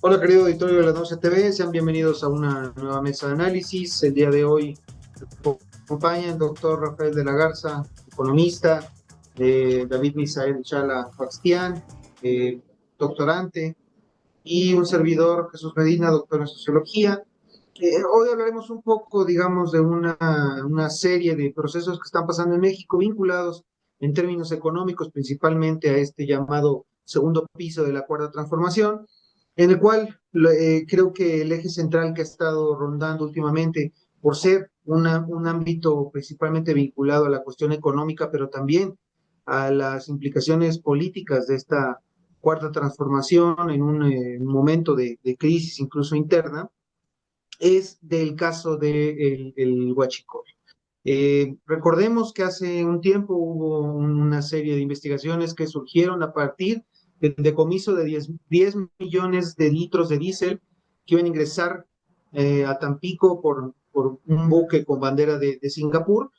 Hola, querido auditorio de la 12 TV, sean bienvenidos a una nueva mesa de análisis. El día de hoy me acompaña el doctor Rafael de la Garza, economista, David Misael Chala Faxtián, eh, doctorante, y un servidor, Jesús Medina, doctor en sociología. Hoy hablaremos un poco, digamos, de una serie de procesos que están pasando en México vinculados en términos económicos, principalmente a este llamado segundo piso de la cuarta transformación, en el cual creo que el eje central que ha estado rondando últimamente, por ser un ámbito principalmente vinculado a la cuestión económica, pero también a las implicaciones políticas de esta cuarta transformación en un momento de crisis incluso interna, es del caso del el Huachicol. Recordemos que hace un tiempo hubo una serie de investigaciones que surgieron a partir del decomiso de 10 millones de litros de diésel que iban a ingresar a Tampico por un buque con bandera de Singapur,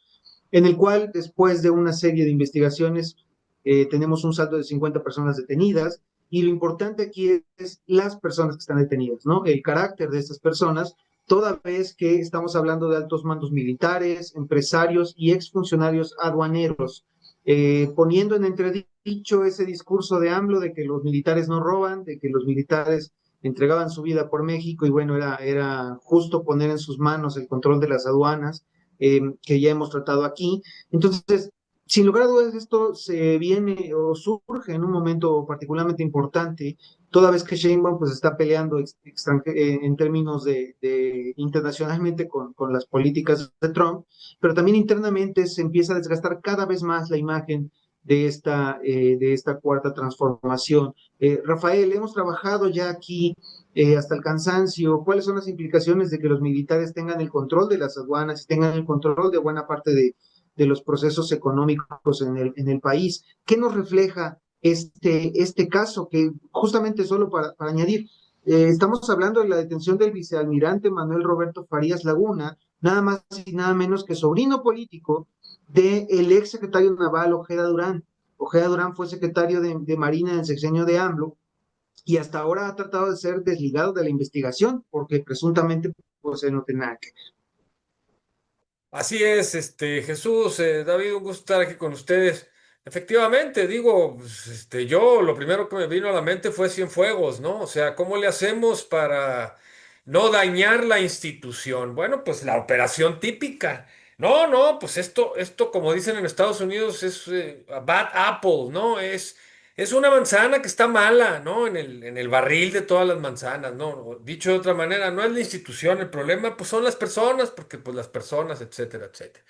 en el cual después de una serie de investigaciones tenemos un saldo de 50 personas detenidas, y lo importante aquí es las personas que están detenidas, ¿no? El carácter de estas personas, toda vez que estamos hablando de altos mandos militares, empresarios y exfuncionarios aduaneros, poniendo en entredicho ese discurso de AMLO de que los militares no roban, de que los militares entregaban su vida por México, y bueno, era justo poner en sus manos el control de las aduanas, que ya hemos tratado aquí. Entonces, sin lugar a dudas, esto se viene o surge en un momento particularmente importante, toda vez que Sheinbaum pues está peleando en términos de internacionalmente con las políticas de Trump, pero también internamente se empieza a desgastar cada vez más la imagen de esta cuarta transformación. Rafael, hemos trabajado ya aquí hasta el cansancio. ¿Cuáles son las implicaciones de que los militares tengan el control de las aduanas y tengan el control de buena parte de los procesos económicos en el país? ¿Qué nos refleja este caso? Que justamente solo para añadir, estamos hablando de la detención del vicealmirante Manuel Roberto Farías Laguna, nada más y nada menos que sobrino político del ex secretario naval Ojeda Durán. Ojeda Durán fue secretario de Marina en el sexenio de AMLO, y hasta ahora ha tratado de ser desligado de la investigación porque presuntamente pues él no tiene nada que ver. Así es, Jesús, David, un gusto estar aquí con ustedes. Efectivamente, digo, pues, yo lo primero que me vino a la mente fue Cienfuegos, ¿no? O sea, ¿cómo le hacemos para no dañar la institución? Bueno, pues la operación típica. No, no, pues esto, como dicen en Estados Unidos, es a bad apple, ¿no? Es una manzana que está mala, ¿no? En el barril de todas las manzanas, ¿no? O dicho de otra manera, no es la institución el problema, pues son las personas, porque pues las personas, etcétera, etcétera.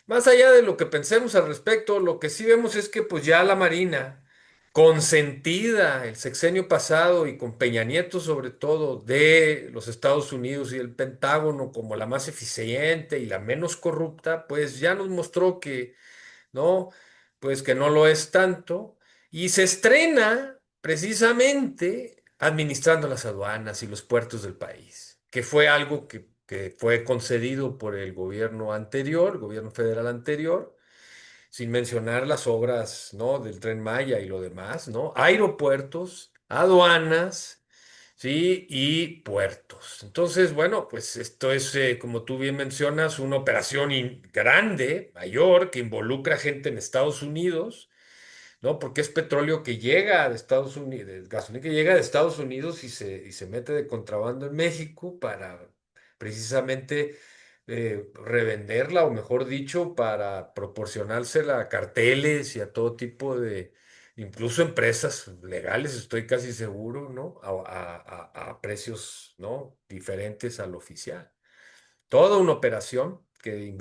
Más allá de lo que pensemos al respecto, lo que sí vemos es que pues ya la Marina, consentida el sexenio pasado y con Peña Nieto sobre todo, de los Estados Unidos y el Pentágono como la más eficiente y la menos corrupta, pues ya nos mostró que ¿no? Pues que no lo es tanto, y se estrena precisamente administrando las aduanas y los puertos del país, que fue algo que fue concedido por el gobierno anterior, el gobierno federal anterior, sin mencionar las obras, ¿no? Del Tren Maya y lo demás, ¿no? Aeropuertos, aduanas, ¿sí? Y puertos. Entonces, bueno, pues esto es, como tú bien mencionas, una operación grande, mayor, que involucra gente en Estados Unidos, ¿no? Porque es petróleo que llega de Estados Unidos, gasolina que llega de Estados Unidos y se mete de contrabando en México para precisamente revenderla, o mejor dicho, para proporcionársela a carteles y a todo tipo de, incluso empresas legales, estoy casi seguro, ¿no? A precios, ¿no? Diferentes al oficial. Toda una operación que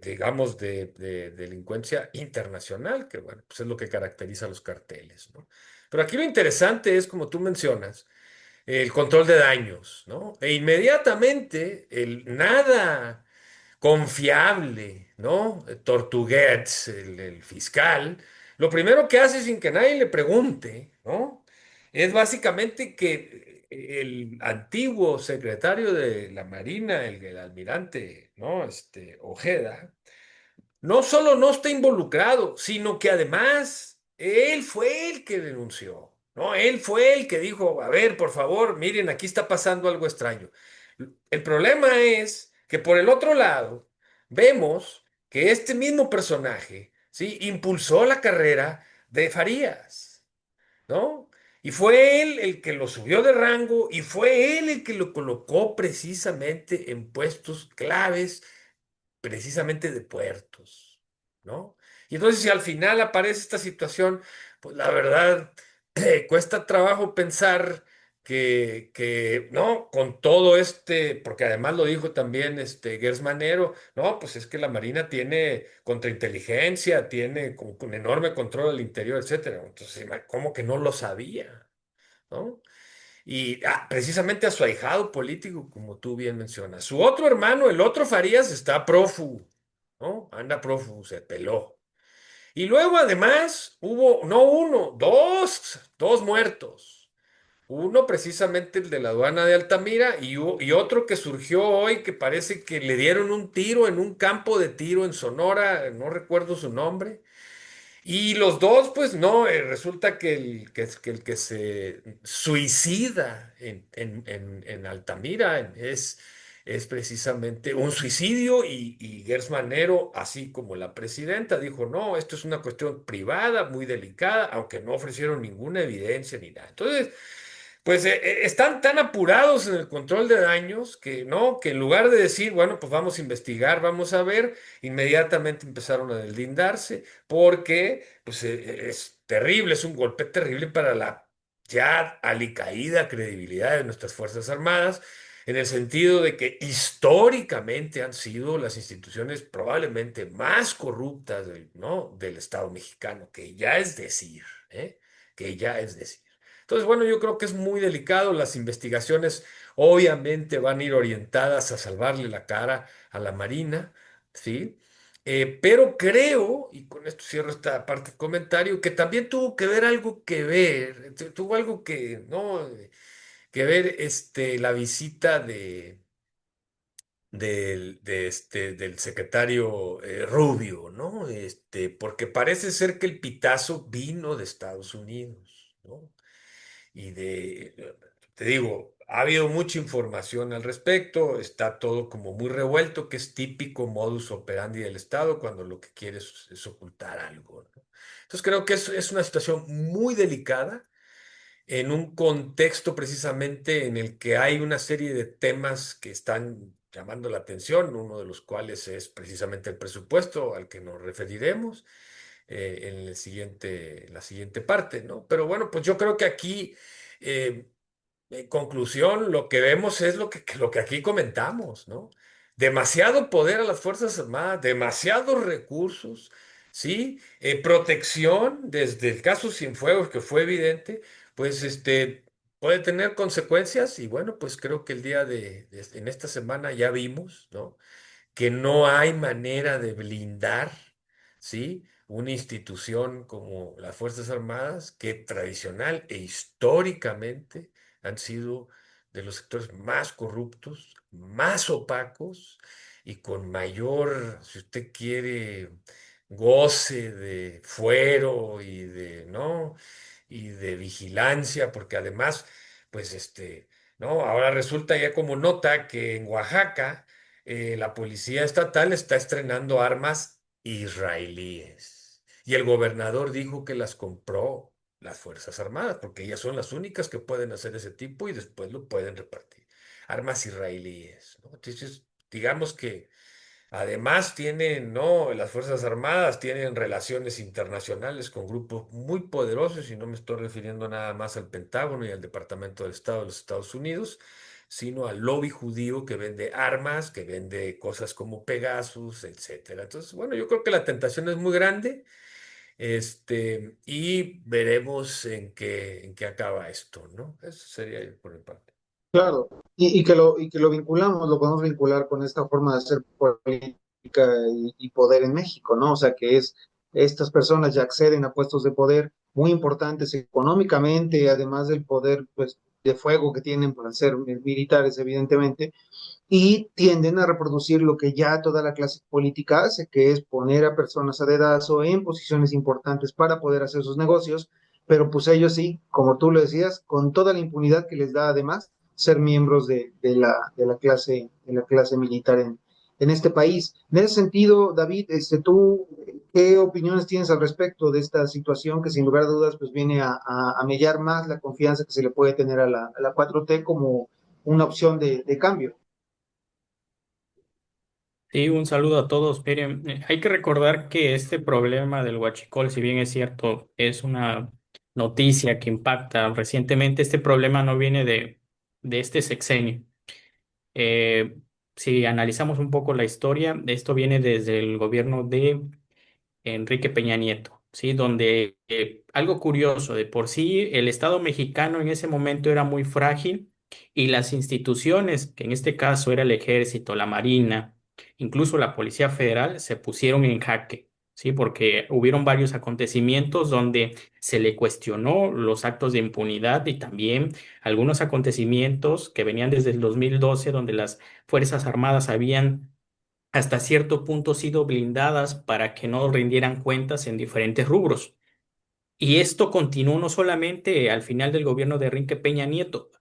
digamos, de delincuencia internacional, que bueno, pues es lo que caracteriza a los carteles, ¿no? Pero aquí lo interesante es, como tú mencionas, el control de daños, ¿no? E inmediatamente el nada confiable, ¿no? Tortuguets, el fiscal, lo primero que hace sin que nadie le pregunte, ¿no? Es básicamente que el antiguo secretario de la Marina, el almirante, ¿no? Ojeda, no solo no está involucrado, sino que además él fue el que denunció. No, él fue el que dijo, a ver, por favor, miren, aquí está pasando algo extraño. El problema es que por el otro lado, vemos que este mismo personaje, ¿sí? Impulsó la carrera de Farías, ¿no? Y fue él el que lo subió de rango y fue él el que lo colocó precisamente en puestos claves precisamente de puertos, ¿no? Y entonces si al final aparece esta situación, pues la verdad, cuesta trabajo pensar no, con todo porque además lo dijo también Gers Manero, no, pues es que la Marina tiene contrainteligencia, tiene con enorme control del interior, etcétera. Entonces, ¿cómo que no lo sabía? ¿No? Y precisamente a su ahijado político, como tú bien mencionas. Su otro hermano, el otro Farías, está prófugo, ¿no? Anda prófugo, se peló. Y luego además hubo, no uno, dos muertos. Uno precisamente el de la aduana de Altamira y otro que surgió hoy que parece que le dieron un tiro en un campo de tiro en Sonora, no recuerdo su nombre. Y los dos, pues no, resulta que el que se suicida en Altamira es precisamente un suicidio y Gers Manero, así como la presidenta, dijo, no, esto es una cuestión privada, muy delicada, aunque no ofrecieron ninguna evidencia ni nada. Entonces, pues están tan apurados en el control de daños que no, que en lugar de decir, bueno, pues vamos a investigar, vamos a ver, inmediatamente empezaron a deslindarse, porque pues es terrible, es un golpe terrible para la ya alicaída credibilidad de nuestras Fuerzas Armadas, en el sentido de que históricamente han sido las instituciones probablemente más corruptas ¿no? del Estado mexicano, que ya es decir, ¿eh? Que ya es decir. Entonces, bueno, yo creo que es muy delicado. Las investigaciones obviamente van a ir orientadas a salvarle la cara a la Marina, ¿sí? Pero creo, y con esto cierro esta parte del comentario, que también tuvo que ver algo que ver, tuvo algo que, ¿no? Que ver la visita del secretario Rubio, ¿no? Porque parece ser que el pitazo vino de Estados Unidos, ¿no? Y te digo, ha habido mucha información al respecto, está todo como muy revuelto, que es típico modus operandi del Estado cuando lo que quiere es ocultar algo, ¿no? Entonces creo que es una situación muy delicada en un contexto precisamente en el que hay una serie de temas que están llamando la atención, uno de los cuales es precisamente el presupuesto al que nos referiremos en la siguiente parte, ¿no? Pero bueno, pues yo creo que aquí, eh, en conclusión, lo que vemos es lo que aquí comentamos, ¿no? Demasiado poder a las Fuerzas Armadas, demasiados recursos, ¿sí? Protección, desde el caso Cienfuegos, que fue evidente, pues puede tener consecuencias y bueno, pues creo que en esta semana ya vimos, ¿no? Que no hay manera de blindar, ¿sí? Una institución como las Fuerzas Armadas, que tradicional e históricamente han sido de los sectores más corruptos, más opacos y con mayor, si usted quiere, goce de fuero ¿no? Y de vigilancia, porque además, pues ¿no? Ahora resulta ya como nota que en Oaxaca, la policía estatal está estrenando armas israelíes. Y el gobernador dijo que las compró las Fuerzas Armadas, porque ellas son las únicas que pueden hacer ese tipo y después lo pueden repartir. Armas israelíes, ¿no? Entonces, digamos que además tienen, ¿no? Las Fuerzas Armadas tienen relaciones internacionales con grupos muy poderosos, y no me estoy refiriendo nada más al Pentágono y al Departamento del Estado de los Estados Unidos, sino al lobby judío que vende armas, que vende cosas como Pegasus, etcétera. Entonces, bueno, yo creo que la tentación es muy grande, y veremos en qué acaba esto, ¿no? Eso sería por mi parte. Claro, y que lo vinculamos, lo podemos vincular con esta forma de hacer política y poder en México, ¿no? O sea, que es estas personas ya acceden a puestos de poder muy importantes económicamente, además del poder, pues, de fuego que tienen por ser militares, evidentemente, y tienden a reproducir lo que ya toda la clase política hace, que es poner a personas a dedazo en posiciones importantes para poder hacer sus negocios pero pues ellos sí, como tú lo decías, con toda la impunidad que les da además ser miembros de la clase militar en este país. En ese sentido, David, tú, ¿qué opiniones tienes al respecto de esta situación que sin lugar a dudas pues viene a mellar más la confianza que se le puede tener a la 4T como una opción de cambio? Sí, un saludo a todos. Miren, hay que recordar que este problema del huachicol, si bien es cierto, es una noticia que impacta recientemente, este problema no viene de este sexenio. Eh, si analizamos un poco la historia, esto viene desde el gobierno de Enrique Peña Nieto, ¿sí? Donde algo curioso, de por sí el Estado mexicano en ese momento era muy frágil y las instituciones, que en este caso era el Ejército, la Marina, incluso la Policía Federal, se pusieron en jaque, ¿sí? Porque hubieron varios acontecimientos donde se le cuestionó los actos de impunidad y también algunos acontecimientos que venían desde el 2012, donde las Fuerzas Armadas habían hasta cierto punto sido blindadas para que no rindieran cuentas en diferentes rubros. Y esto continuó no solamente al final del gobierno de Enrique Peña Nieto.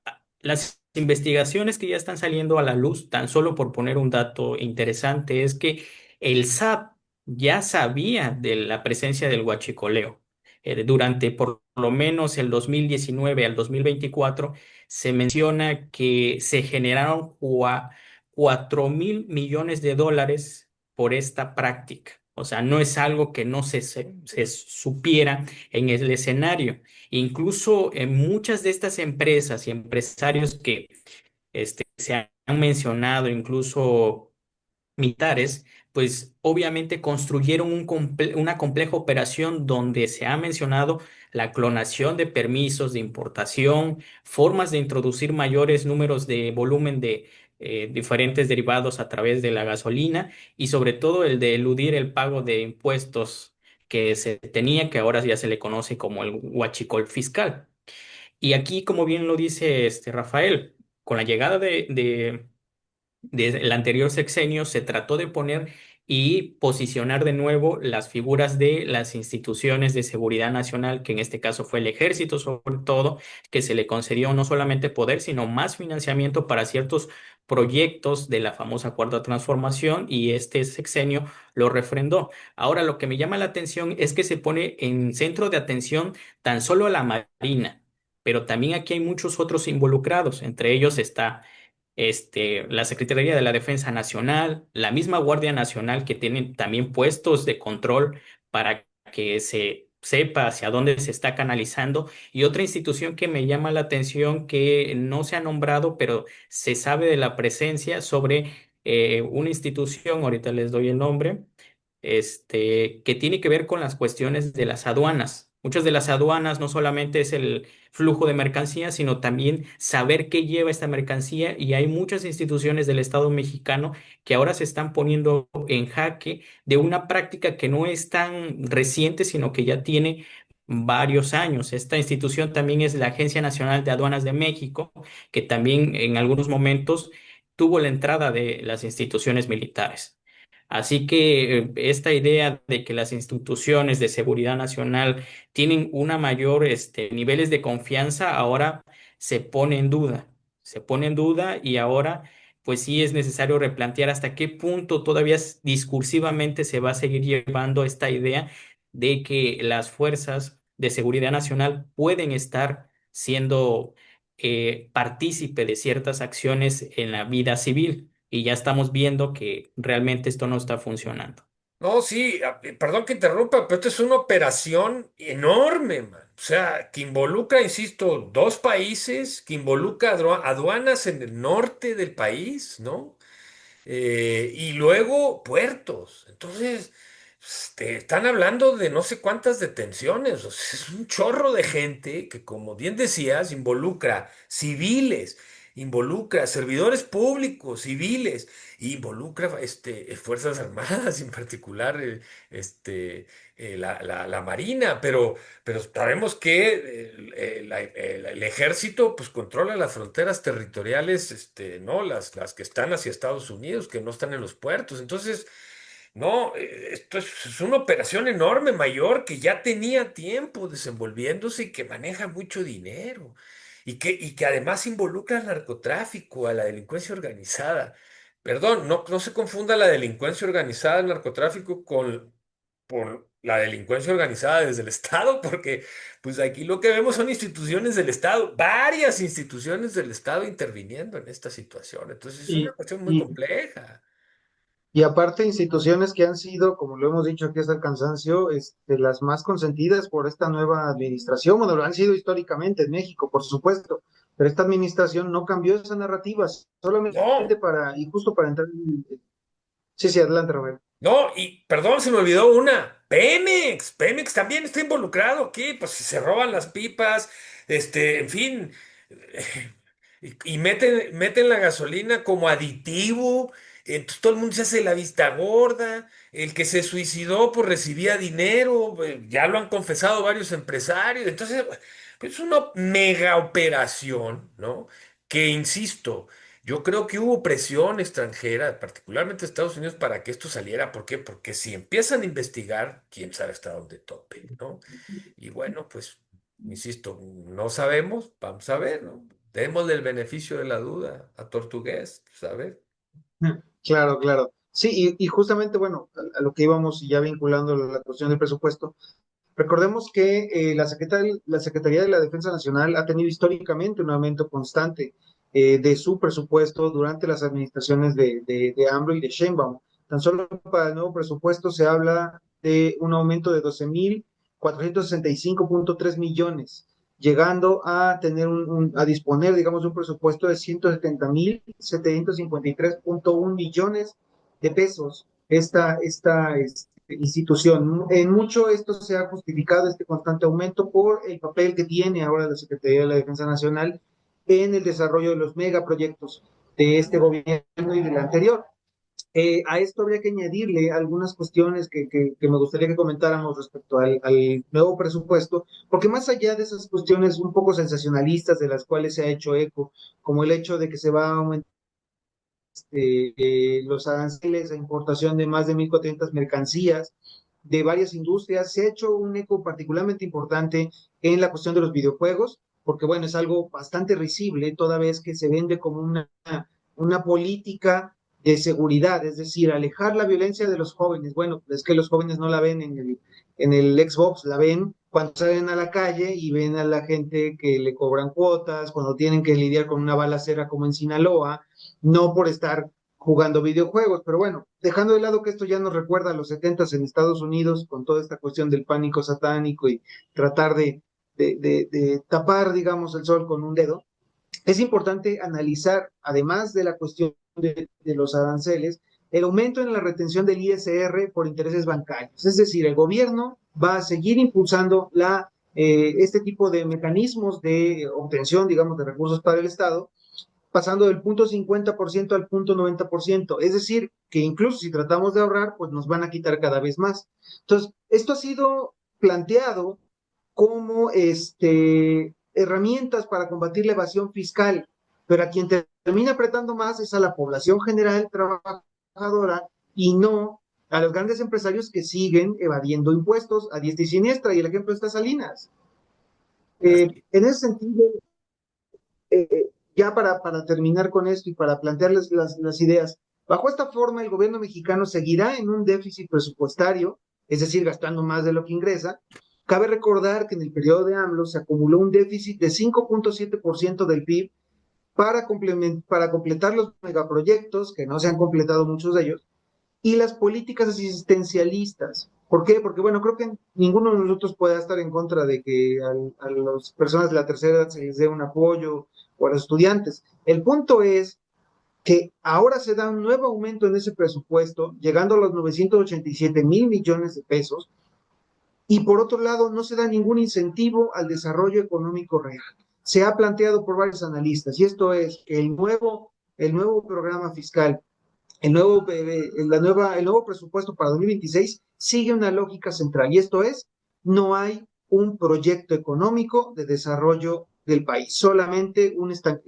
Las investigaciones que ya están saliendo a la luz, tan solo por poner un dato interesante, es que el SAT ya sabía de la presencia del huachicoleo. Durante por lo menos el 2019 al 2024 se menciona que se generaron 4.000 millones de dólares por esta práctica. O sea, no es algo que no se supiera en el escenario. Incluso en muchas de estas empresas y empresarios que se han mencionado, incluso militares, pues obviamente construyeron una compleja operación donde se ha mencionado la clonación de permisos de importación, formas de introducir mayores números de volumen de diferentes derivados a través de la gasolina y sobre todo el de eludir el pago de impuestos que se tenía, que ahora ya se le conoce como el huachicol fiscal. Y aquí, como bien lo dice Rafael, con la llegada desde el anterior sexenio se trató de poner y posicionar de nuevo las figuras de las instituciones de seguridad nacional, que en este caso fue el ejército sobre todo, que se le concedió no solamente poder, sino más financiamiento para ciertos proyectos de la famosa Cuarta Transformación y este sexenio lo refrendó. Ahora, lo que me llama la atención es que se pone en centro de atención tan solo a la Marina, pero también aquí hay muchos otros involucrados, entre ellos está la Secretaría de la Defensa Nacional, la misma Guardia Nacional que tienen también puestos de control para que se sepa hacia dónde se está canalizando. Y otra institución que me llama la atención que no se ha nombrado, pero se sabe de la presencia sobre una institución, ahorita les doy el nombre, que tiene que ver con las cuestiones de las aduanas. Muchas de las aduanas no solamente es el flujo de mercancía, sino también saber qué lleva esta mercancía y hay muchas instituciones del Estado mexicano que ahora se están poniendo en jaque de una práctica que no es tan reciente, sino que ya tiene varios años. Esta institución también es la Agencia Nacional de Aduanas de México, que también en algunos momentos tuvo la entrada de las instituciones militares. Así que esta idea de que las instituciones de seguridad nacional tienen una mayor niveles de confianza ahora se pone en duda, se pone en duda y ahora pues sí es necesario replantear hasta qué punto todavía discursivamente se va a seguir llevando esta idea de que las fuerzas de seguridad nacional pueden estar siendo partícipe de ciertas acciones en la vida civil y ya estamos viendo que realmente esto no está funcionando. No, sí, perdón que interrumpa, pero esto es una operación enorme, man. O sea, que involucra, insisto, dos países, que involucra aduanas en el norte del país, ¿no? Y luego puertos. Entonces, te están hablando de no sé cuántas detenciones. O sea, es un chorro de gente que, como bien decías, involucra civiles, involucra servidores públicos, civiles, involucra Fuerzas Armadas, en particular la Marina, pero sabemos que el ejército pues controla las fronteras territoriales, ¿no? Las que están hacia Estados Unidos, que no están en los puertos. Entonces, No, esto es una operación enorme, mayor, que ya tenía tiempo desenvolviéndose y que maneja mucho dinero y que además involucra al narcotráfico, a la delincuencia organizada. Perdón, no se confunda la delincuencia organizada, el narcotráfico por la delincuencia organizada desde el Estado, porque pues aquí lo que vemos son instituciones del Estado, varias instituciones del Estado interviniendo en esta situación. Entonces es una Y, cuestión muy y, compleja. y aparte instituciones que han sido, como lo hemos dicho aquí hasta el cansancio, las más consentidas por esta nueva administración. Bueno, lo han sido históricamente en México, por supuesto, pero esta administración no cambió esa narrativa, solamente No. y justo para entrar. Sí, sí, adelante, Roberto. No, y perdón, se me olvidó una. Pemex también está involucrado aquí, pues si se roban las pipas, en fin, y meten la gasolina como aditivo, entonces todo el mundo se hace la vista gorda, el que se suicidó pues recibía dinero, ya lo han confesado varios empresarios, entonces pues, es una mega operación, ¿no? Que insisto. Yo creo que hubo presión extranjera, particularmente de Estados Unidos, para que esto saliera. ¿Por qué? Porque si empiezan a investigar, quién sabe hasta dónde tope, ¿no? Y bueno, pues, insisto, no sabemos, vamos a ver, ¿no? Démosle el beneficio de la duda a Tortugués, ¿sabes? Claro, claro. Sí, y justamente, bueno, a lo que íbamos y ya vinculando la cuestión del presupuesto, recordemos que la Secretaría de la Defensa Nacional ha tenido históricamente un aumento constante de su presupuesto durante las administraciones de AMLO y de Sheinbaum. Tan solo para el nuevo presupuesto se habla de un aumento de 12,465,3 millones, llegando a tener a disponer, digamos, de un presupuesto de 170,753,1 millones de pesos esta institución. En mucho esto se ha justificado, este constante aumento, por el papel que tiene ahora la Secretaría de la Defensa Nacional en el desarrollo de los megaproyectos de este gobierno y del anterior. A esto habría que añadirle algunas cuestiones que me gustaría que comentáramos respecto al nuevo presupuesto, porque más allá de esas cuestiones un poco sensacionalistas de las cuales se ha hecho eco, como el hecho de que se va a aumentar los aranceles a importación de más de 1,400 mercancías de varias industrias. Se ha hecho un eco particularmente importante en la cuestión de los videojuegos, porque bueno, es algo bastante risible toda vez que se vende como una política de seguridad, es decir, alejar la violencia de los jóvenes. Bueno, es que los jóvenes no la ven en el Xbox, la ven cuando salen a la calle y ven a la gente que le cobran cuotas, cuando tienen que lidiar con una balacera como en Sinaloa, no por estar jugando videojuegos. Pero bueno, dejando de lado que esto ya nos recuerda a los 70 en Estados Unidos, con toda esta cuestión del pánico satánico y tratar de tapar, digamos, el sol con un dedo, es importante analizar, además de la cuestión de los aranceles, el aumento en la retención del ISR por intereses bancarios. Es decir, el gobierno va a seguir impulsando este tipo de mecanismos de obtención, digamos, de recursos para el Estado, pasando del punto 50% al punto 90%. Es decir, que incluso si tratamos de ahorrar, pues nos van a quitar cada vez más. Entonces, esto ha sido planteado como herramientas para combatir la evasión fiscal, pero a quien termina apretando más es a la población general trabajadora y no a los grandes empresarios que siguen evadiendo impuestos a diestra y siniestra, y el ejemplo está Salinas. Así. En ese sentido, ya para terminar con esto y para plantearles las ideas, bajo esta forma el gobierno mexicano seguirá en un déficit presupuestario, es decir, gastando más de lo que ingresa. Cabe recordar que en el periodo de AMLO se acumuló un déficit de 5,7% del PIB para completar los megaproyectos, que no se han completado muchos de ellos, y las políticas asistencialistas. ¿Por qué? Porque, bueno, creo que ninguno de nosotros pueda estar en contra de que a las personas de la tercera edad se les dé un apoyo o a los estudiantes. El punto es que ahora se da un nuevo aumento en ese presupuesto, llegando a los 987,000 millones de pesos, y por otro lado no se da ningún incentivo al desarrollo económico real. Se ha planteado por varios analistas, y esto es que el nuevo programa fiscal, el nuevo presupuesto para 2026 sigue una lógica central, y esto es: no hay un proyecto económico de desarrollo del país, solamente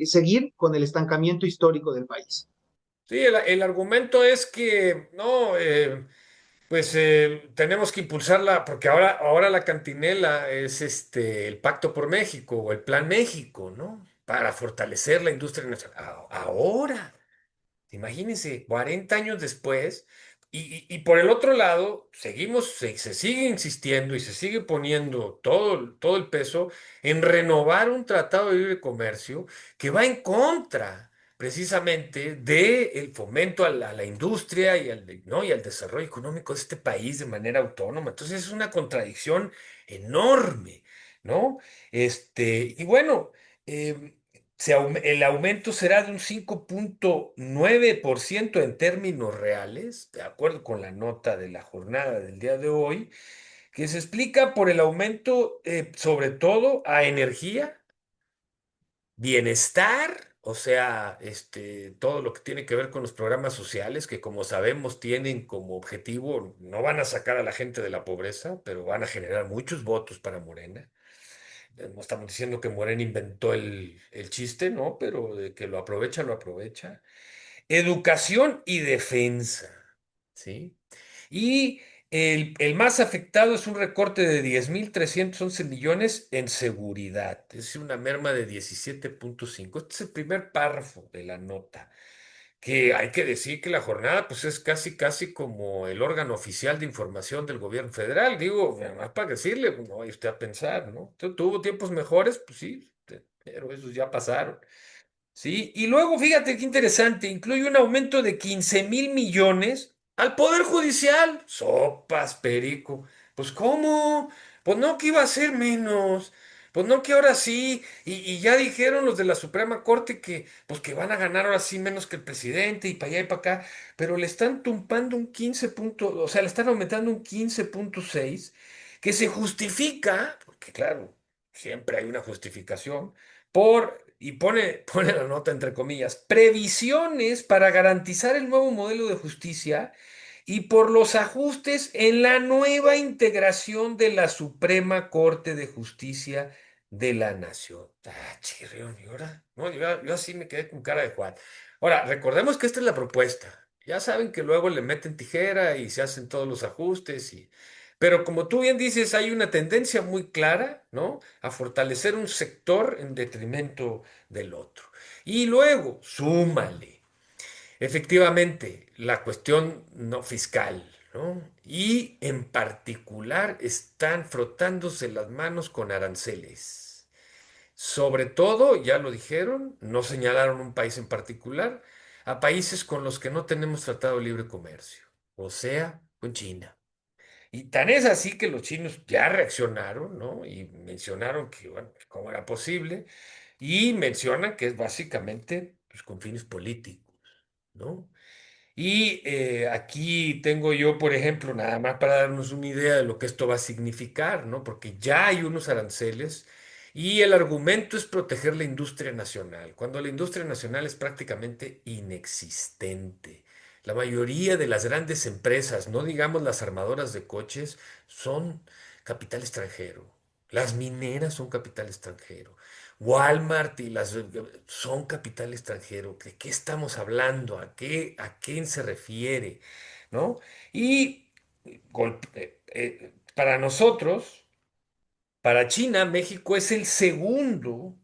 seguir con el estancamiento histórico del país. Sí, el argumento es que no. Pues tenemos que impulsarla, porque ahora la cantinela es el Pacto por México o el Plan México, ¿no? Para fortalecer la industria nacional. Ahora. Imagínense, 40 años después, y por el otro lado, se sigue insistiendo y se sigue poniendo todo el peso en renovar un tratado de libre comercio que va en contra precisamente del fomento a la industria ¿no? y al desarrollo económico de este país de manera autónoma. Entonces es una contradicción enorme, ¿no? Y bueno. em, el aumento será de un 5,9% en términos reales, de acuerdo con la nota de la jornada del día de hoy, que se explica por el aumento sobre todo a energía, bienestar, o sea, todo lo que tiene que ver con los programas sociales, que como sabemos tienen como objetivo, no van a sacar a la gente de la pobreza, pero van a generar muchos votos para Morena. No estamos diciendo que Morena inventó el chiste, ¿no? Pero de que lo aprovecha, lo aprovecha. Educación y defensa, ¿sí? Y el más afectado es un recorte de 10,311 millones en seguridad, es decir, una merma de 17,5. Este es el primer párrafo de la nota, que hay que decir que la jornada pues es casi, casi como el órgano oficial de información del gobierno federal. Digo, más para decirle, pues, no vaya usted a pensar, ¿no? Tuvo tiempos mejores, pues sí, pero esos ya pasaron. Sí, y luego fíjate qué interesante, incluye un aumento de 15,000 millones al Poder Judicial. Sopas, perico. Pues ¿cómo? Pues no que iba a ser menos. Pues no que ahora sí. Y ya dijeron los de la Suprema Corte que, pues que van a ganar ahora sí menos que el presidente y para allá y para acá. Pero le están tumpando un 15 punto, o sea, le están aumentando un 15,6 que se justifica, porque claro, siempre hay una justificación y pone la nota entre comillas, previsiones para garantizar el nuevo modelo de justicia y por los ajustes en la nueva integración de la Suprema Corte de Justicia de la Nación. Ah, chirrión, ¿y ahora? No, yo así me quedé con cara de Juan. Ahora, recordemos que esta es la propuesta. Ya saben que luego le meten tijera y se hacen todos los ajustes pero como tú bien dices, hay una tendencia muy clara, ¿no? A fortalecer un sector en detrimento del otro. Y luego, súmale, efectivamente, la cuestión no fiscal, ¿no? Y en particular están frotándose las manos con aranceles. Sobre todo, ya lo dijeron, no señalaron un país en particular, a países con los que no tenemos tratado de libre comercio, o sea, con China. Y tan es así que los chinos ya reaccionaron, ¿no? Y mencionaron que, bueno, cómo era posible, y mencionan que es básicamente pues, con fines políticos, ¿no? Y aquí tengo yo, por ejemplo, nada más para darnos una idea de lo que esto va a significar, ¿no? Porque ya hay unos aranceles y el argumento es proteger la industria nacional, cuando la industria nacional es prácticamente inexistente. La mayoría de las grandes empresas, no digamos las armadoras de coches, son capital extranjero. Las mineras son capital extranjero. Walmart y las son capital extranjero. ¿De qué estamos hablando? A quién se refiere? ¿No? Y para nosotros, para China, México es el segundo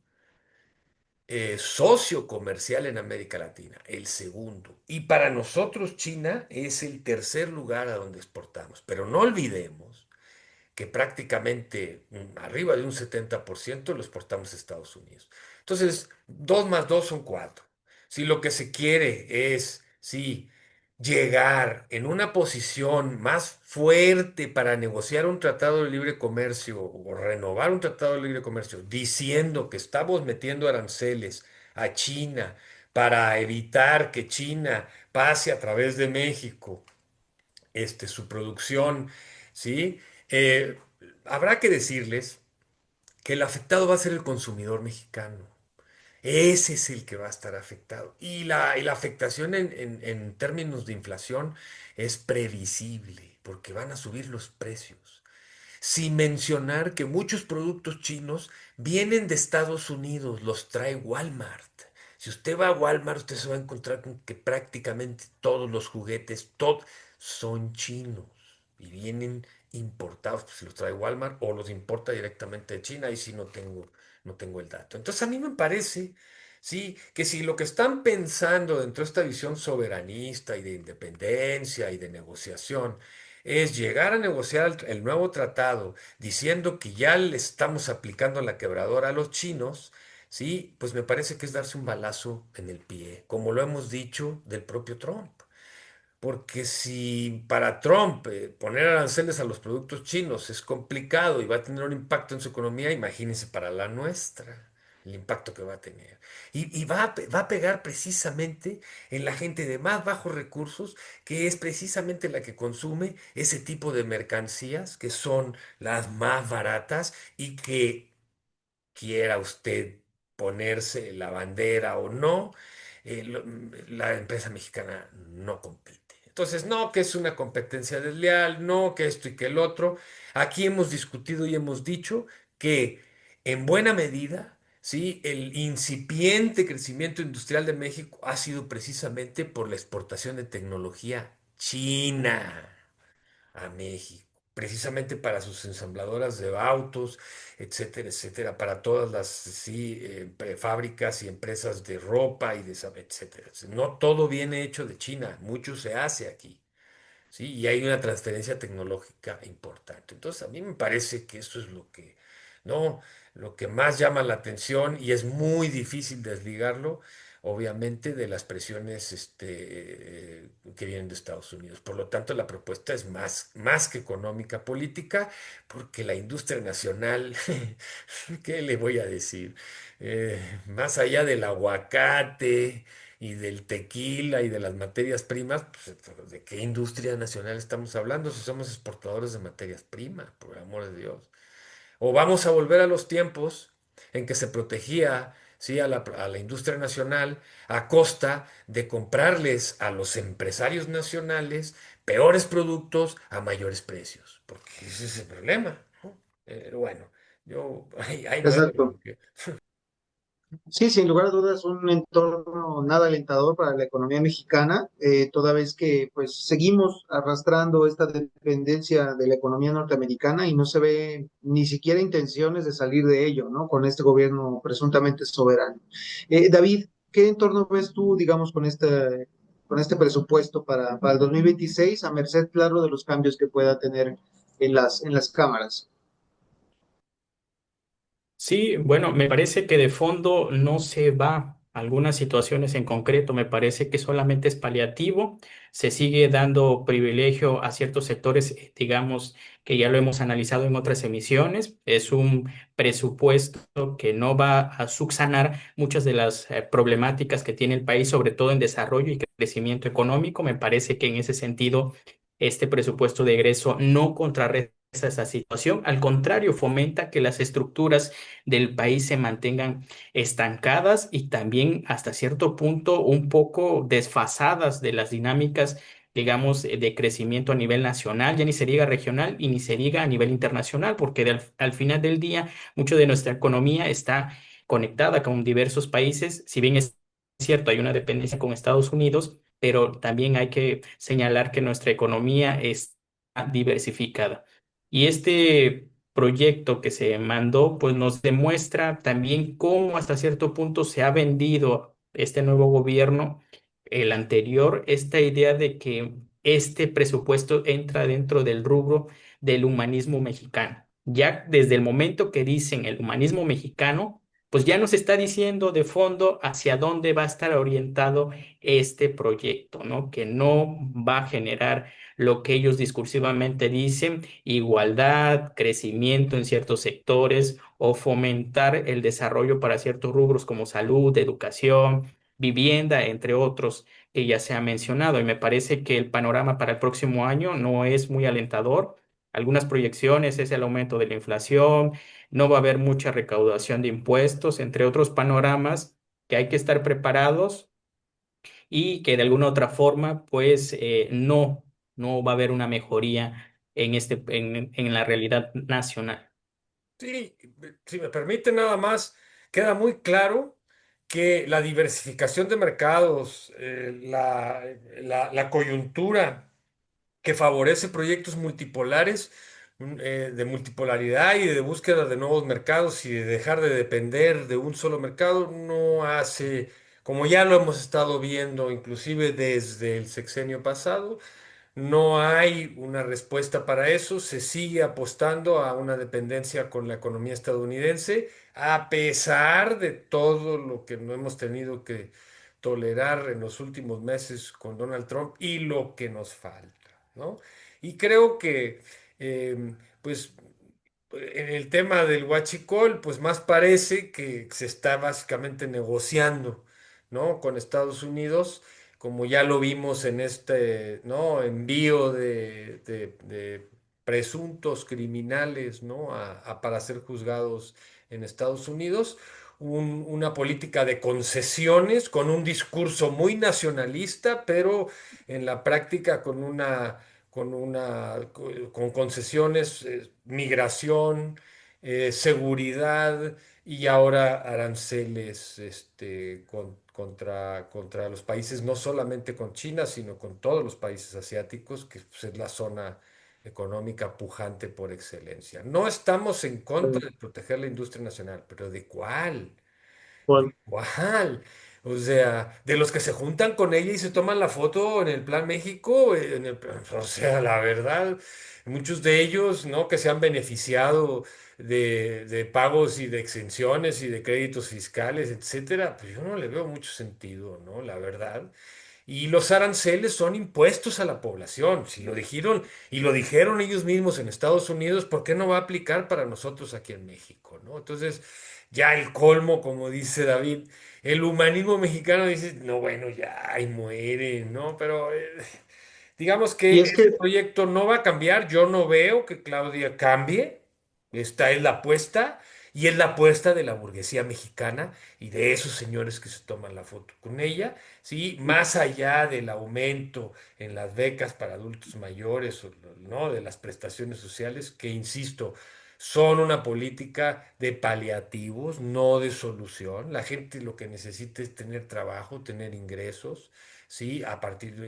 socio comercial en América Latina, el segundo. Y para nosotros, China es el tercer lugar a donde exportamos. Pero no olvidemos que prácticamente arriba de un 70% lo exportamos a Estados Unidos. Entonces, 2 más 2 son 4. Si lo que se quiere es, sí, llegar en una posición más fuerte para negociar un tratado de libre comercio o renovar un tratado de libre comercio, diciendo que estamos metiendo aranceles a China para evitar que China pase a través de México su producción, ¿sí? Eh, Habrá que decirles que el afectado va a ser el consumidor mexicano. Ese es el que va a estar afectado. Y la afectación en términos de inflación es previsible, porque van a subir los precios. Sin mencionar que muchos productos chinos vienen de Estados Unidos, los trae Walmart. Si usted va a Walmart, usted se va a encontrar con que prácticamente todos los juguetes, todos, son chinos. y vienen importados, pues los trae Walmart o los importa directamente de China, ahí sí no tengo el dato. Entonces a mí me parece, sí, que si lo que están pensando dentro de esta visión soberanista y de independencia y de negociación es llegar a negociar el nuevo tratado diciendo que ya le estamos aplicando la quebradora a los chinos, sí, pues me parece que es darse un balazo en el pie, como lo hemos dicho del propio Trump. Porque si para Trump poner aranceles a los productos chinos es complicado y va a tener un impacto en su economía, imagínense para la nuestra el impacto que va a tener. Y va a pegar precisamente en la gente de más bajos recursos, que es precisamente la que consume ese tipo de mercancías, que son las más baratas y que quiera usted ponerse la bandera o no, la empresa mexicana no compite. Entonces, no que es una competencia desleal, no que esto y que el otro. Aquí hemos discutido y hemos dicho que en buena medida, sí, el incipiente crecimiento industrial de México ha sido precisamente por la exportación de tecnología china a México, precisamente para sus ensambladoras de autos, etcétera, etcétera, para todas las sí, fábricas y empresas de ropa y de etcétera. No todo viene hecho de China, mucho se hace aquí. ¿Sí? Y hay una transferencia tecnológica importante. Entonces, a mí me parece que eso es ¿no? Lo que más llama la atención y es muy difícil desligarlo, obviamente, de las presiones que vienen de Estados Unidos. Por lo tanto, la propuesta es más que económica, política, porque la industria nacional, ¿qué le voy a decir? Más allá del aguacate y del tequila y de las materias primas, pues, ¿de qué industria nacional estamos hablando si somos exportadores de materias primas, por el amor de Dios? O vamos a volver a los tiempos en que se protegía, ¿sí? a la industria nacional a costa de comprarles a los empresarios nacionales peores productos a mayores precios, porque ese es el problema, ¿no? Bueno, ahí muere. Exacto. Sí, sin lugar a dudas, un entorno nada alentador para la economía mexicana, toda vez que pues seguimos arrastrando esta dependencia de la economía norteamericana y no se ve ni siquiera intenciones de salir de ello, ¿no? Con este gobierno presuntamente soberano. David, ¿qué entorno ves tú, digamos, con este presupuesto para el 2026, a merced, claro, de los cambios que pueda tener en las cámaras? Sí, bueno, me parece que de fondo no se va a algunas situaciones en concreto, me parece que solamente es paliativo, se sigue dando privilegio a ciertos sectores, digamos que ya lo hemos analizado en otras emisiones, es un presupuesto que no va a subsanar muchas de las problemáticas que tiene el país, sobre todo en desarrollo y crecimiento económico, me parece que en ese sentido este presupuesto de egreso no contrarresta esa situación, al contrario, fomenta que las estructuras del país se mantengan estancadas y también hasta cierto punto un poco desfasadas de las dinámicas, digamos, de crecimiento a nivel nacional, ya ni se diga regional y ni se diga a nivel internacional, porque al final del día mucho de nuestra economía está conectada con diversos países, si bien es cierto, hay una dependencia con Estados Unidos, pero también hay que señalar que nuestra economía está diversificada. Y este proyecto que se mandó, pues nos demuestra también cómo hasta cierto punto se ha vendido este nuevo gobierno, el anterior, esta idea de que este presupuesto entra dentro del rubro del humanismo mexicano. Ya desde el momento que dicen el humanismo mexicano, pues ya nos está diciendo de fondo hacia dónde va a estar orientado este proyecto, ¿no? Que no va a generar lo que ellos discursivamente dicen, igualdad, crecimiento en ciertos sectores o fomentar el desarrollo para ciertos rubros como salud, educación, vivienda, entre otros que ya se ha mencionado. Y me parece que el panorama para el próximo año no es muy alentador. Algunas proyecciones es el aumento de la inflación, no va a haber mucha recaudación de impuestos, entre otros panoramas que hay que estar preparados y que de alguna otra forma, pues no va a haber una mejoría en la realidad nacional. Sí, si me permite nada más, queda muy claro que la diversificación de mercados, la coyuntura que favorece proyectos multipolares, de multipolaridad y de búsqueda de nuevos mercados y de dejar de depender de un solo mercado, no hace, como ya lo hemos estado viendo inclusive desde el sexenio pasado, no hay una respuesta para eso, se sigue apostando a una dependencia con la economía estadounidense, a pesar de todo lo que no hemos tenido que tolerar en los últimos meses con Donald Trump y lo que nos falta, ¿no? Y creo que, pues, en el tema del huachicol, pues más parece que se está básicamente negociando, ¿no? Con Estados Unidos, como ya lo vimos en este, ¿no? Envío de presuntos criminales, ¿no? Para ser juzgados en Estados Unidos. Una política de concesiones con un discurso muy nacionalista, pero en la práctica con concesiones, migración, seguridad y ahora aranceles, contra los países, no solamente con China, sino con todos los países asiáticos, que pues, es la zona económica pujante por excelencia. No estamos en contra de proteger la industria nacional, pero ¿de cuál? Juan. ¿Cuál? O sea, de los que se juntan con ella y se toman la foto en el Plan México, o sea, la verdad, muchos de ellos, ¿no? Que se han beneficiado de pagos y de exenciones y de créditos fiscales, etcétera, pues yo no le veo mucho sentido, ¿no? La verdad. Y los aranceles son impuestos a la población. Si lo dijeron y lo dijeron ellos mismos en Estados Unidos, ¿por qué no va a aplicar para nosotros aquí en México, ¿no? Entonces, ya el colmo, como dice David, el humanismo mexicano dice, no, bueno, ya, y muere, ¿no? Pero digamos Y que es ese que, proyecto no va a cambiar. Yo no veo que Claudia cambie. Esta es la apuesta y es la apuesta de la burguesía mexicana y de esos señores que se toman la foto con ella, ¿sí? Más allá del aumento en las becas para adultos mayores, o, ¿no? De las prestaciones sociales, que insisto, son una política de paliativos, no de solución. La gente lo que necesita es tener trabajo, tener ingresos. Sí,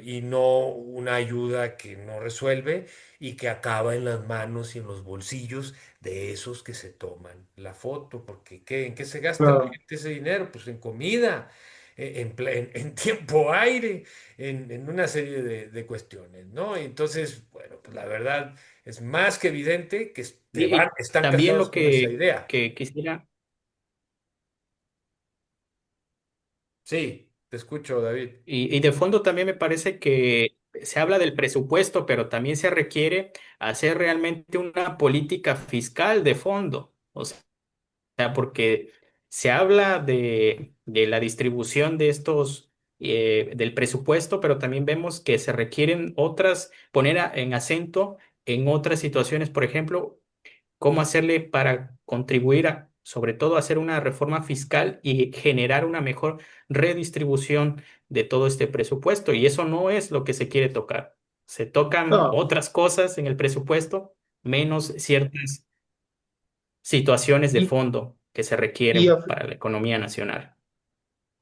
y no una ayuda que no resuelve y que acaba en las manos y en los bolsillos de esos que se toman la foto, porque ¿en qué se gasta la claro, gente ese dinero? Pues en comida, en tiempo aire, en una serie de cuestiones, ¿no? Entonces, bueno, pues la verdad es más que evidente que Y están también casados lo con esa idea. que quisiera. Sí, te escucho, David. Y de fondo también me parece que se habla del presupuesto, pero también se requiere hacer realmente una política fiscal de fondo. O sea, porque se habla de la distribución de estos, del presupuesto, pero también vemos que se requieren otras, en acento en otras situaciones, por ejemplo, cómo hacerle para contribuir a, sobre todo, hacer una reforma fiscal y generar una mejor redistribución de todo este presupuesto. Y eso no es lo que se quiere tocar. Se tocan no, otras cosas en el presupuesto, menos ciertas situaciones de y, fondo que se y, requieren a, para la economía nacional.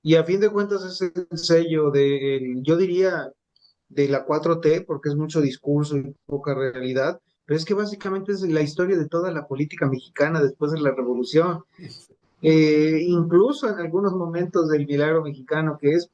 y a fin de cuentas es el sello yo diría, de la 4T, porque es mucho discurso y poca realidad, pero es que básicamente es la historia de toda la política mexicana después de la revolución. Incluso en algunos momentos del milagro mexicano, que es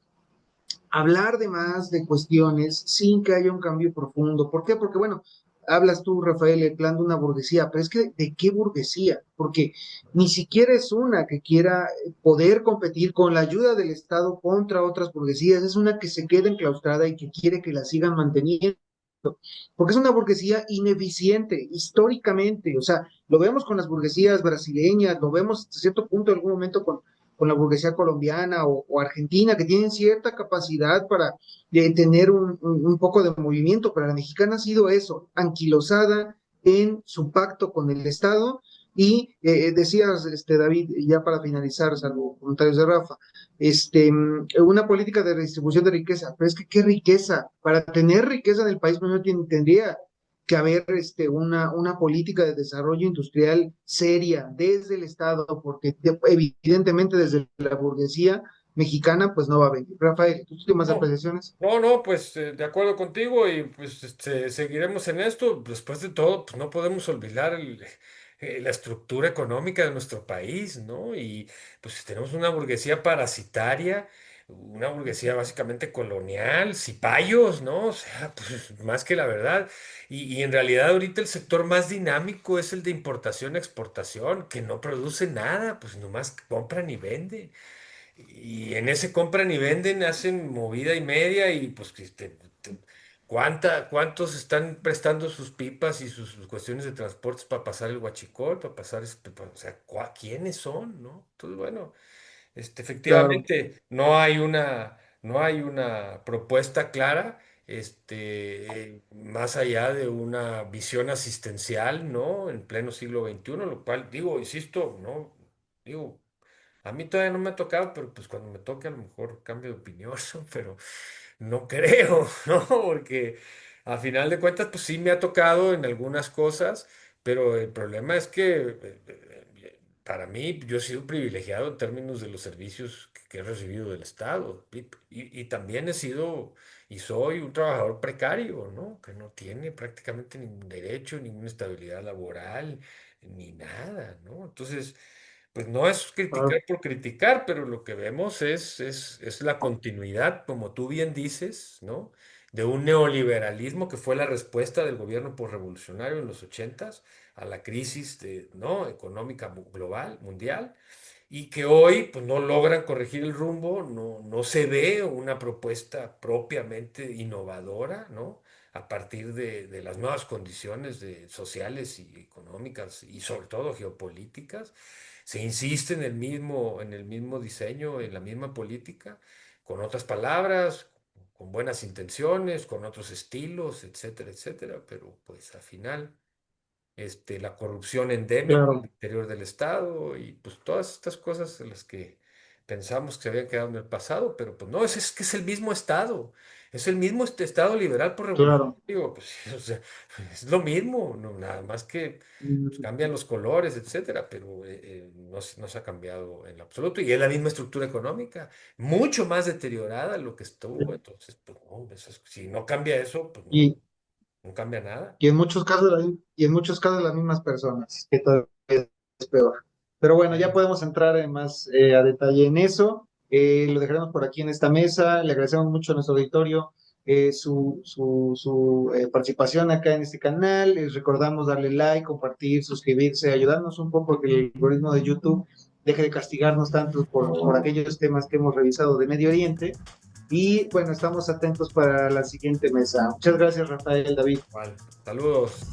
hablar de más de cuestiones sin que haya un cambio profundo. ¿Por qué? Porque, bueno, hablas tú, Rafael, el plan de una burguesía, pero es que ¿de qué burguesía? Porque ni siquiera es una que quiera poder competir con la ayuda del Estado contra otras burguesías, es una que se queda enclaustrada y que quiere que la sigan manteniendo. Porque es una burguesía ineficiente históricamente, o sea, lo vemos con las burguesías brasileñas, lo vemos hasta cierto punto en algún momento con la burguesía colombiana o argentina, que tienen cierta capacidad para tener un poco de movimiento, pero la mexicana ha sido eso, anquilosada en su pacto con el Estado. Y decías, David, ya para finalizar, salvo comentarios de Rafa, una política de redistribución de riqueza, pero es que qué riqueza, para tener riqueza en el país primero tendría que haber una política de desarrollo industrial seria desde el Estado, porque evidentemente desde la burguesía mexicana, pues no va a venir. Rafael, tus últimas No, apreciaciones. no, pues de acuerdo contigo y pues seguiremos en esto. Después de todo, pues no podemos olvidar la estructura económica de nuestro país, ¿no? Y pues tenemos una burguesía parasitaria, una burguesía básicamente colonial, cipayos, ¿no? O sea, pues más que la verdad. Y en realidad ahorita el sector más dinámico es el de importación-exportación, que no produce nada, pues nomás compran y venden. Y en ese compran y venden, hacen movida y media y pues ¿cuántos están prestando sus pipas y sus cuestiones de transportes para pasar el huachicol, para pasar, o sea, ¿quiénes son, no? Entonces, bueno, Claro, efectivamente, no hay una propuesta clara, más allá de una visión asistencial, ¿no? En pleno siglo XXI, lo cual, digo, insisto, ¿no? Digo, a mí todavía no me ha tocado, pero pues cuando me toque a lo mejor cambio de opinión, pero no creo, ¿no? Porque a final de cuentas, pues sí me ha tocado en algunas cosas, pero el problema es que para mí yo he sido privilegiado en términos de los servicios que he recibido del Estado y también he sido y soy un trabajador precario, ¿no? Que no tiene prácticamente ningún derecho, ninguna estabilidad laboral, ni nada, ¿no? Entonces... Pues no es criticar claro, por criticar, pero lo que vemos es la continuidad, como tú bien dices, ¿no? De un neoliberalismo que fue la respuesta del gobierno revolucionario en los ochentas a la crisis ¿no? económica global, mundial, y que hoy pues, no logran corregir el rumbo, no se ve una propuesta propiamente innovadora, ¿no? A partir de las nuevas condiciones sociales y económicas y sobre todo geopolíticas. Se insiste en el mismo diseño, en la misma política, con otras palabras, con buenas intenciones, con otros estilos, etcétera, etcétera, pero pues al final la corrupción endémica al claro, interior del Estado y pues todas estas cosas en las que pensamos que se habían quedado en el pasado, pero pues no, es que es el mismo Estado, es el mismo Estado liberal por claro. revolucionario, pues o sea, es lo mismo, no, nada más que pues, Mm, cambian los colores, etcétera, pero no se ha cambiado en lo absoluto y es la misma estructura económica, mucho más deteriorada lo que estuvo, entonces, pues no, si no cambia eso, pues no, Y, no cambia nada. y en muchos casos, y en muchos casos las mismas personas, que todavía es peor. Pero bueno, ya podemos entrar en más a detalle en eso. Lo dejaremos por aquí en esta mesa. Le agradecemos mucho a nuestro auditorio su participación acá en este canal. Les recordamos darle like, compartir, suscribirse, ayudarnos un poco que el algoritmo de YouTube deje de castigarnos tanto por aquellos temas que hemos revisado de Medio Oriente. Y bueno, estamos atentos para la siguiente mesa. Muchas gracias, Rafael, David. Vale, saludos.